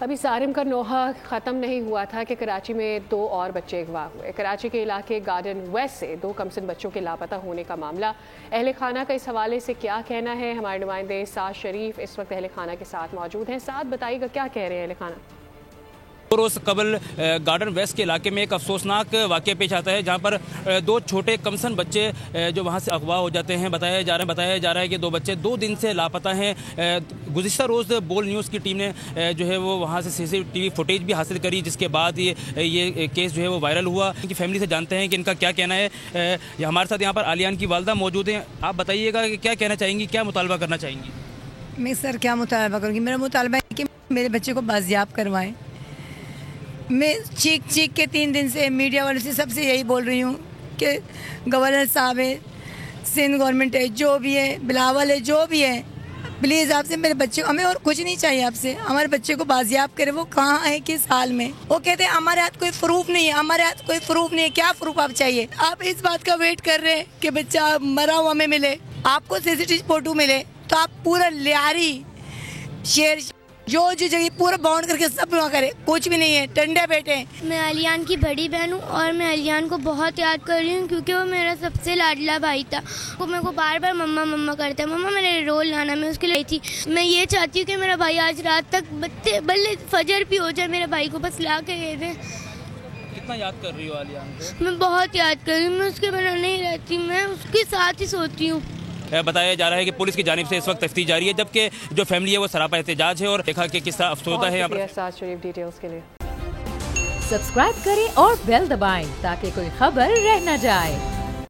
अभी सारिम का नोहा ख़त्म नहीं हुआ था कि कराची में 2 और बच्चे अगवा हुए। कराची के इलाके गार्डन वेस्ट से 2 कमसिन बच्चों के लापता होने का मामला। अहल खाना का इस हवाले से क्या कहना है, हमारे नुमाइंदे साद शरीफ इस वक्त अहल खाना के साथ मौजूद हैं। साद, बताइएगा क्या कह रहे हैं अहल खाना। रोज़ कबल गार्डन वेस्ट के इलाके में एक अफसोसनाक वाक़या पेश आता है, जहां पर 2 छोटे कमसन बच्चे जो वहां से अगवा हो जाते हैं। बताया जा रहा है कि 2 बच्चे 2 दिन से लापता हैं। गुज़िश्ता रोज़ बोल न्यूज़ की टीम ने जो है वो वहां से CCTV फुटेज भी हासिल करी, जिसके बाद ये केस जो है वो वायरल हुआ। इनकी फैमिली से जानते हैं कि इनका क्या कहना है। हमारे साथ यहाँ पर आलियान की वालदा मौजूद हैं। आप बताइएगा कि क्या कहना चाहेंगी, क्या मुतालबा करना चाहेंगी? मैं सर क्या मुतालबा करूँगी, मेरा मुतालबा है कि मेरे बच्चे को बाजियाब करवाएं। मैं चीख के 3 दिन से मीडिया वालों से सबसे यही बोल रही हूँ कि गवर्नर साहब है, सिंध गवर्नमेंट है, जो भी है, बिलावल है, जो भी है, प्लीज़ आपसे मेरे बच्चे को, हमें और कुछ नहीं चाहिए आपसे, हमारे बच्चे को बाजियाब करे। वो कहाँ है, किस हाल में? वो कहते हैं हमारे हाथ कोई प्रूफ नहीं है, हमारे हाथ कोई प्रूफ नहीं है। क्या प्रूफ आप चाहिए? आप इस बात का वेट कर रहे हैं कि बच्चा मरा हुआ हमें मिले, आपको CCTV फोटो मिले, तो आप पूरा लियारी शेर जो जगह पूरा बाउंड करके सब वहाँ करे, कुछ भी नहीं है, टंडे बैठे। मैं आलियान की बड़ी बहन हूँ और मैं आलियान को बहुत याद कर रही हूँ, क्योंकि वो मेरा सबसे लाडला भाई था। वो मेरे को बार बार मम्मा मम्मा करता है, मम्मा मेरे रोल लाना, मैं उसके लिए थी। मैं ये चाहती हूँ कि मेरा भाई आज रात तक भले फजर भी हो जाए, मेरे भाई को बस ला के दे दे। कितना याद कर रही हो आलियान को? मैं बहुत याद कर रही हूँ, मैं उसके बिना नहीं रहती, मैं उसके साथ ही सोती हूँ। बताया जा रहा है कि पुलिस की जानिब से इस वक्त तफ्तीश जारी है, जबकि जो फैमिली है वो सरापा एहतजाज है। और देखा कि किस तरह अफसोसदा है। यहाँ पर साद शरीफ डिटेल्स के लिए सब्सक्राइब करें और बेल दबाएं ताकि कोई खबर रह न जाए।